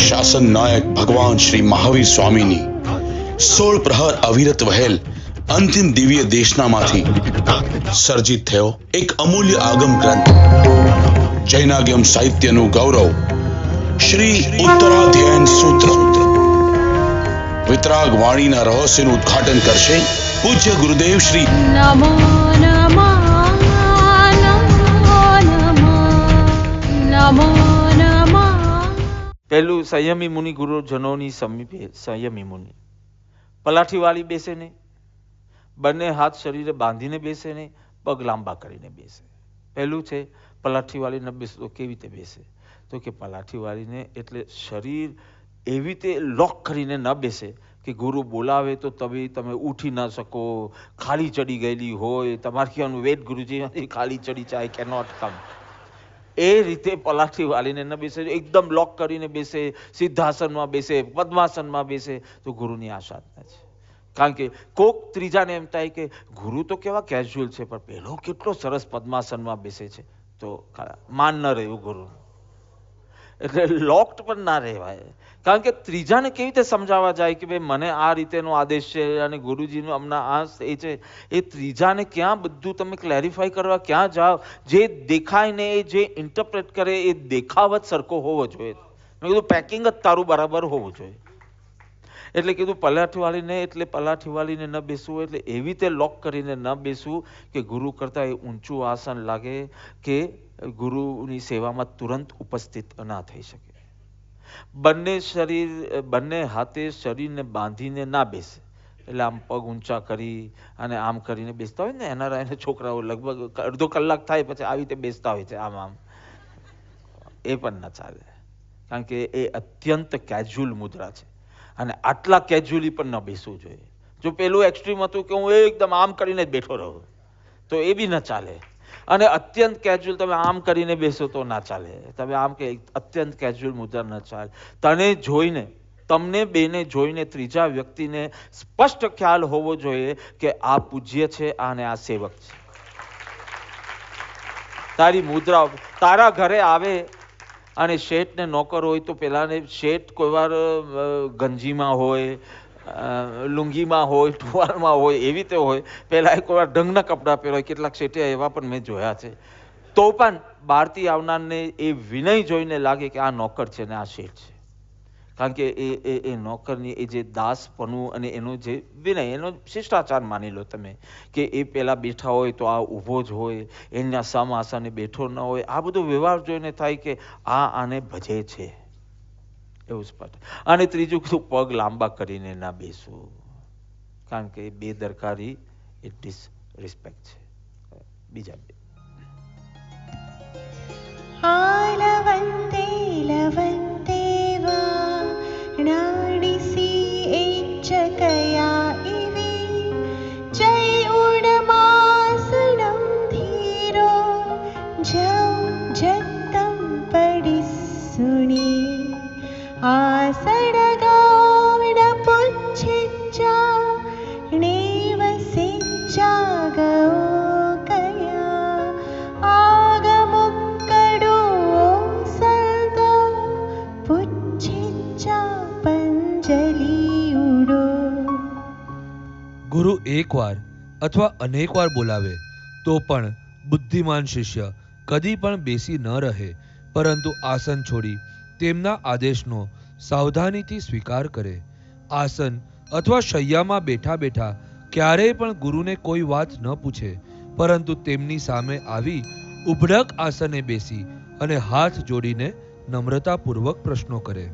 શાસન નાયક ભગવાન શ્રી મહાવીર સ્વામીની 16 પ્રહર અવિરત વહેલ અંતિમ દિવ્ય દેશનામાંથી સર્જિત થયો એક અમૂલ્ય આગમ ગ્રંથ, જૈનાગમ સાહિત્યનું ગૌરવ શ્રી ઉત્તરાધ્યયન સૂત્ર. વિતરાગ વાણીના રહસ્યનું ઉદ્ઘાટન કરશે પૂજ્ય ગુરુદેવ શ્રી. નમો નમઃ, નમો નમઃ. પહેલું સંયમી મુનિ ગુરુજનોની સમીપે સંયમી મુનિ. પલાઠી વાળી બેસે ને, બંને હાથ શરીરે બાંધીને બેસે ને, પગ લાંબા કરીને બેસે. પહેલું છે પલાઠી વાળી ન બેસે તો કેવી રીતે બેસે? તો કે પલાઠી વાળીને એટલે શરીર એવી રીતે લોક કરીને ન બેસે કે ગુરુ બોલાવે તો તમે ઉઠી ન શકો, ખાલી ચડી ગયેલી હોય, તમારે કહેવાનું વેટ ગુરુજી ખાલી ચડી જાય, કેનોટ કમ. એ રીતે પલાઠી વાળીને ન બેસે, એકદમ લોક કરીને બેસે, સિદ્ધાસનમાં બેસે, પદ્માસનમાં બેસે તો ગુરુની આ સાધના છે. કારણ કે કોક ત્રીજાને એમ થાય કે ગુરુ તો કેવા કેઝ્યુઅલ છે, પણ પેલો કેટલો સરસ પદ્માસનમાં બેસે છે, તો માન ન રહ્યું ગુરુ. એટલે લોકડ પણ ના રહેવાય. કારણ કે ત્રીજાને કેવી રીતે સમજાવવા જાય કે ભાઈ મને આ રીતેનો આદેશ છે અને ગુરુજીનો હમણાં આ એ છે, એ ત્રીજાને ક્યાં બધું તમે ક્લેરિફાઈ કરવા ક્યાં જાઓ? જે દેખાય ને એ જે ઇન્ટરપ્રેટ કરે એ દેખાવ જ સરખો હોવો જોઈએ. મેં કીધું પેકિંગ જ તારું બરાબર હોવું જોઈએ. એટલે કીધું પલાઠીવાળીને એટલે પલાઠીવાળીને ન બેસવું, એટલે એવી રીતે લોક કરીને ન બેસવું કે ગુરુ કરતાં એ ઊંચું આસન લાગે કે ગુરુની સેવામાં તુરંત ઉપસ્થિત ના થઈ શકે. બંને હાથે શરીરને બાંધીને ના બેસે, એટલે આમ પગ ઊંચા કરી અને આમ કરીને બેસતા હોય ને, એના છોકરાઓ લગભગ અડધો કલાક થાય પછી આવી રીતે બેસતા હોય છે આમ. એ પણ ના ચાલે, કારણ કે એ અત્યંત કેઝ્યુઅલ મુદ્રા છે અને આટલા કેઝ્યુઅલી પણ ન બેસવું જોઈએ. જો પેલું એક્સ્ટ્રીમ હતું કે હું એકદમ આમ કરીને જ બેઠો રહું તો એ બી ન ચાલે. અને અત્યંત કેઝ્યુઅલ તમે આમ કરીને બેસો તો ના ચાલે. તમે આમ કે અત્યંત કેઝ્યુઅલ મુદ્રા ન ચાલે. તમને બેને જોઈને ત્રીજા વ્યક્તિને સ્પષ્ટ ખ્યાલ હોવો જોઈએ કે આ પૂજ્ય છે અને આ સેવક છે. તારી મુદ્રા તારા ઘરે આવે અને શેઠને નોકર હોય તો પેલાને શેઠ કોઈ વાર ગંજીમાં હોય, લુંગીમાં હોય, ટુવાલમાં હોય, એવી રીતે હોય. પહેલાં કોઈ વાર ઢંગના કપડાં પહેર્યા, કેટલાક શેઠે એવા પણ મેં જોયા છે. તો પણ બહારથી આવનારને એ વિનય જોઈને લાગે કે આ નોકર છે ને આ શેઠ છે. કારણ કે એ નોકરની એ જે દાસપણું અને એનો જે વિનય, એનો શિષ્ટાચાર માની લો તમે કે એ પહેલાં બેઠા હોય તો આ ઊભો જ હોય, એના સમ આસને બેઠો ન હોય. આ બધો વ્યવહાર જોઈને થાય કે આને ભજે છે એવું સ્પષ્ટ. અને ત્રીજું કીધું પગ લાંબા કરીને ના બેસવું, કારણ કે બેદરકારી એ ડિસરિસ્પેક્ટ છે. બીજા બે ગુરુ એકવાર અથવા અનેક વાર બોલાવે તો પણ બુદ્ધિમાન શિષ્ય કદી પણ બેસી ન રહે, પરંતુ આસન છોડી તેમના આદેશનો સાવધાનીથી સ્વીકાર કરે. આસન અથવા શૈયામાં બેઠા બેઠા ક્યારેય પણ ગુરુને કોઈ વાત ન પૂછે, પરંતુ તેમની સામે આવી ઉભડક આસને બેસી અને હાથ જોડીને નમ્રતાપૂર્વક પ્રશ્નો કરે.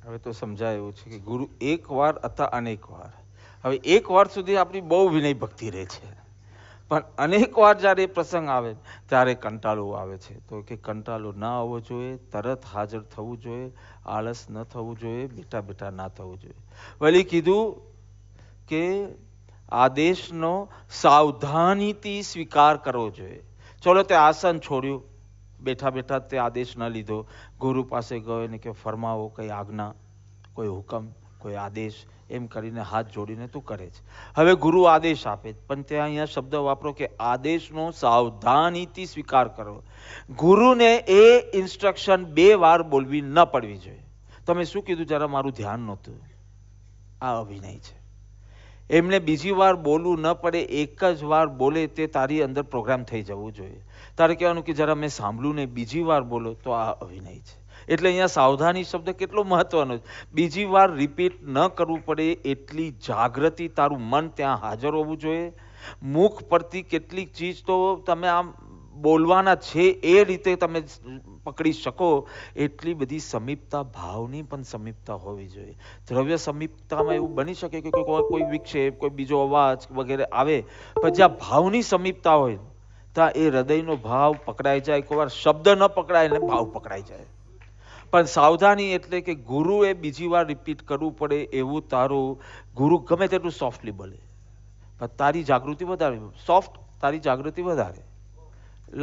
હવે તો સમજાય એવું છે કે ગુરુ એક વાર અથવા અનેક વાર. હવે એક વાર સુધી આપણી બહુ વિનય ભક્તિ રહે છે, પણ અનેક વાર જ્યારે એ પ્રસંગ આવે ત્યારે કંટાળો આવે છે. તો કે કંટાળો ના આવવો જોઈએ, તરત હાજર થવું જોઈએ, આળસ ન થવું જોઈએ, બેઠા બેઠા ના થવું જોઈએ. વળી કીધું કે આદેશનો સાવધાનીથી સ્વીકાર કરવો જોઈએ. ચલો તે આસન છોડ્યું, બેઠા બેઠા તે આદેશ ન લીધો, ગુરુ પાસે ગયો ને કે ફરમાવો, કઈ આજ્ઞા, કોઈ હુકમ. કોઈ આદેશ, એમ કરીને હાથ જોડીને તું કરે છે. હવે ગુરુ આદેશ આપે, પણ ત્યાં અહીંયા શબ્દ વાપરો કે આદેશનો સાવધાનીથી સ્વીકાર કરો. ગુરુને એ ઇન્સ્ટ્રક્શન 2 વાર બોલવી ન પડવી જોઈએ. તમે શું કીધું, જરા મારું ધ્યાન નહોતું. આ અભિનય છે. એમને બીજી વાર બોલવું ન પડે, એક જ વાર બોલે તે તારી અંદર પ્રોગ્રામ થઈ જવું જોઈએ. તારે કહેવાનું કે જરા મેં સાંભળ્યું ને બીજી વાર બોલો, તો આ અભિનય છે. એટલે અહીંયા સાવધાની શબ્દ કેટલો મહત્વનો છે. બીજી વાર રિપીટ ન કરવું પડે એટલી જાગૃતિ, તારું મન ત્યાં હાજર હોવું જોઈએ. મુખ પરથી કેટલીક ચીજ તો તમે આમ બોલવાના છે એ રીતે તમે પકડી શકો, એટલી બધી સમીપતા, ભાવની પણ સમીપતા હોવી જોઈએ. દ્રવ્ય સમીપતામાં એવું બની શકે કે કોઈ વિક્ષેપ, કોઈ બીજો અવાજ વગેરે આવે, પણ જ્યાં ભાવની સમીપતા હોય ત્યાં એ હૃદયનો ભાવ પકડાઈ જાય. કોઈ વાર શબ્દ ન પકડાય ને ભાવ પકડાઈ જાય. પણ સાવધાની એટલે કે ગુરુએ બીજી વાર રિપીટ કરવું પડે એવું તારું ગુરુ ગમે તેટલું સોફ્ટલી બોલે, પણ તારી જાગૃતિ વધારે સોફ્ટ, તારી જાગૃતિ વધારે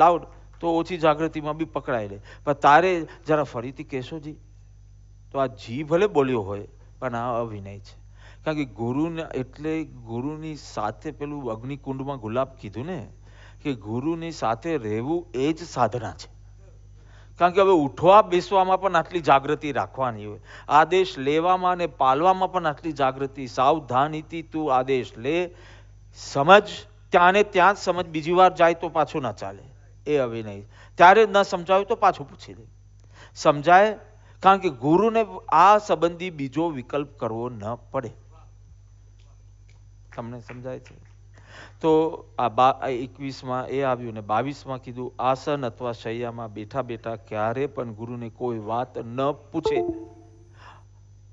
લાઉડ, તો ઓછી જાગૃતિમાં બી પકડાય લે. પણ તારે જરા ફરીથી કહેશોજી, તો આ જી ભલે બોલ્યો હોય પણ આ અભિનય છે. કારણ કે ગુરુને એટલે ગુરુની સાથે પેલું અગ્નિકુંડમાં ગુલાબ કીધું ને, કે ગુરુની સાથે રહેવું એ જ સાધના છે. કારણ કે હવે ઉઠવા બેસવામાં પણ આટલી જાગૃતિ રાખવાની હોય, આદેશ લેવામાં અને પાલવામાં પણ આટલી જાગૃતિ. સાવધાનીથી તું આદેશ લે, સમજ, ત્યાં ને ત્યાં જ સમજ, બીજી વાર જાય તો પાછું ના ચાલે. એ અભિનય. ત્યારે ન સમજાયું તો પાછું પૂછી દે, સમજાય. કારણ કે ગુરુને આ સંબંધી બીજો વિકલ્પ કરવો ન પડે. તમને સમજાય છે? તો આ 21માં એ આવ્યું ને 22માં કીધું, આસન અથવા શૈયામાં બેઠા બેઠા ક્યારે પણ ગુરુને કોઈ વાત ન પૂછે.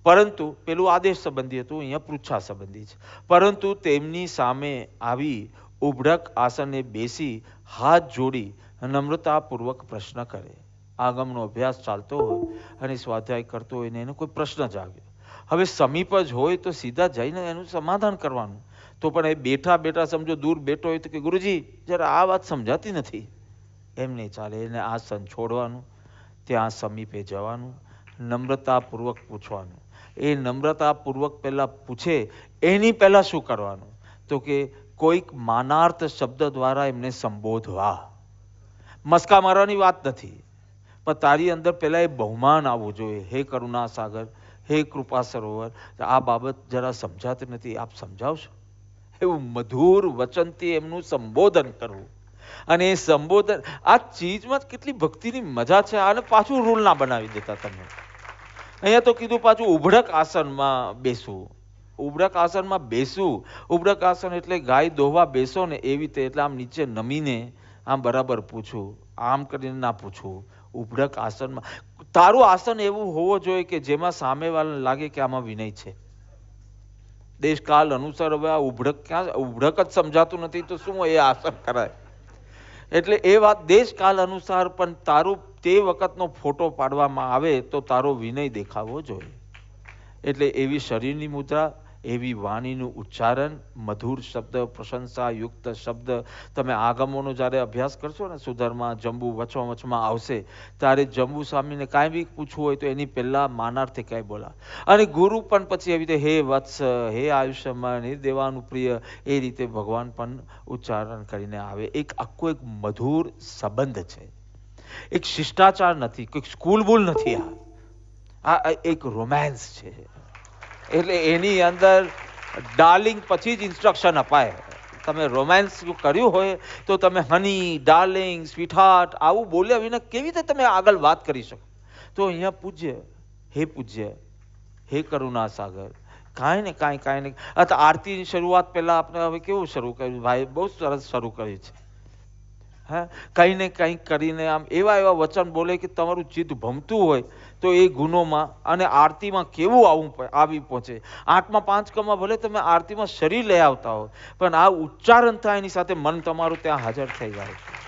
પરંતુ પેલું આદેશ સંબંધી હતું, અહીંયા પૃચ્છા સંબંધી છે. પરંતુ તેમની સામે આવી ઉભડક આસને બેસી હાથ જોડી નમ્રતાપૂર્વક પ્રશ્ન કરે. આગમનો અભ્યાસ ચાલતો હોય અને સ્વાધ્યાય કરતો હોય ને એનો કોઈ પ્રશ્ન જાગ્યો, હવે સમીપ જ હોય તો સીધા જઈને એનું સમાધાન કરવાનું. તો પણ એ બેઠા બેઠા સમજો દૂર બેઠો હોય તો કે ગુરુજી જરા આ વાત સમજાતી નથી, એમ નહીં ચાલે. એને આસન છોડવાનું, ત્યાં સમીપે જવાનું, નમ્રતાપૂર્વક પૂછવાનું. એ નમ્રતાપૂર્વક પહેલા પૂછે એની પહેલા શું કરવાનું, તો કે કોઈક માનાર્થ શબ્દ દ્વારા એમને સંબોધવા. મસ્કા મારવાની વાત નથી, પણ તારી અંદર પહેલા એ બહુમાન આવવું જોઈએ. હે કરુણા સાગર, હે કૃપા સરોવર, આ બાબત જરા સમજાતી નથી, આપ સમજાવશો? એવું મધુર વચનથી એમનું સંબોધન કરવું. અને એ સંબોધન, આ ચીજમાં કેટલી ભક્તિની મજા છે. આને પાછું રૂલ ના બનાવી દેતા તમે. અહીંયા તો કીધું પાછું ઉભડક આસનમાં બેસવું. ઉભડક આસનમાં બેસવું, ઉભડક આસન એટલે ગાય દોવા બેસો ને એવી રીતે, એટલે આમ નીચે નમીને આમ બરાબર પૂછવું, આમ કરીને ના પૂછવું. ઉભડક આસનમાં તારું આસન એવું હોવો જોઈએ કે જેમાં સામેવાળાને લાગે કે આમાં વિનય છે. દેશકાલ અનુસાર હવે આ ઉભડક ક્યાં, ઉભડક જ સમજાતું નથી તો શું એ આસન કરાય? એટલે એ વાત દેશકાલ અનુસાર, પણ તારું તે વખતનો ફોટો પાડવામાં આવે તો તારો વિનય દેખાવો જોઈએ. એટલે એવી શરીરની મુદ્રા, એવી વાણીનું ઉચ્ચારણ, મધુર શબ્દ, પ્રશંસાયુક્ત શબ્દ. તમે આગમોનો જ્યારે અભ્યાસ કરશો ને, સુધરમાં જંબુ વચમાં આવશે, ત્યારે જંબુ સ્વામીને કાંઈ બી પૂછવું હોય તો એની પહેલા માનાર્થે કાંઈ બોલા. અને ગુરુ પણ પછી એવી રીતે હે વત્સ, હે આયુષ્યમાન, હે દેવાનું પ્રિય, એ રીતે ભગવાન પણ ઉચ્ચારણ કરીને આવે. એક આખો એક મધુર સંબંધ છે, એક શિષ્ટાચાર નથી, કોઈ સ્કૂલ બુલ નથી. આ એક રોમેન્સ છે. એટલે એની અંદર ડાર્લિંગ પછી જ ઇન્સ્ટ્રક્શન અપાય. તમે રોમેન્સ કર્યું હોય તો તમે હની, ડાર્લિંગ, સ્વીટહાર્ટ આવું બોલ્યા વિના કેવી રીતે તમે આગળ વાત કરી શકો? તો અહીંયા પૂજ્ય, હે કરુણા સાગર, કાંઈ ને કાંઈ. આરતીની શરૂઆત પહેલા આપણે હવે કેવું શરૂ કર્યું? ભાઈ બહુ સરસ શરૂ કર્યું છે. હા, કંઈ ને કંઈક કરીને આમ એવા વચન બોલે કે તમારું ચિત્ત ભમતું હોય તો એ ગુનોમાં અને આરતીમાં કેવું આવી પહોંચે. 8મા પાંચકમાં ભલે તમે આરતીમાં શરીર લઈ આવતા હો, પણ આ ઉચ્ચારણ થાય એની સાથે મન તમારું ત્યાં હાજર થઈ જાય છે.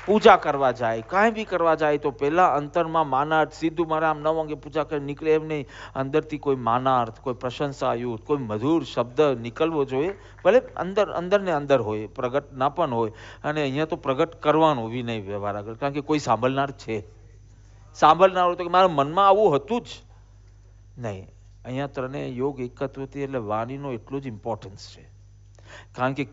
પૂજા કરવા જાય, કાંઈ બી કરવા જાય તો પહેલા અંતરમાં માનાર્થ, સીધું મારે આમ ન વાગે પૂજા કરી નીકળે એમ નહીં. અંદરથી કોઈ માનાર્થ, કોઈ પ્રશંસાયુક્ત, કોઈ મધુર શબ્દ નીકળવો જોઈએ. ભલે અંદર ને અંદર હોય, પ્રગટ ના પણ હોય. અને અહીંયા તો પ્રગટ કરવાનું વિનય વ્યવહાર આગળ, કારણ કે કોઈ સાંભળનાર છે. સાંભળનાર હોય તો મારા મનમાં આવું હતું જ નહીં, અહીંયા ત્રણેય યોગ એકત્વથી એટલે વાણીનો એટલો જ ઇમ્પોર્ટન્સ છે. કારણ કે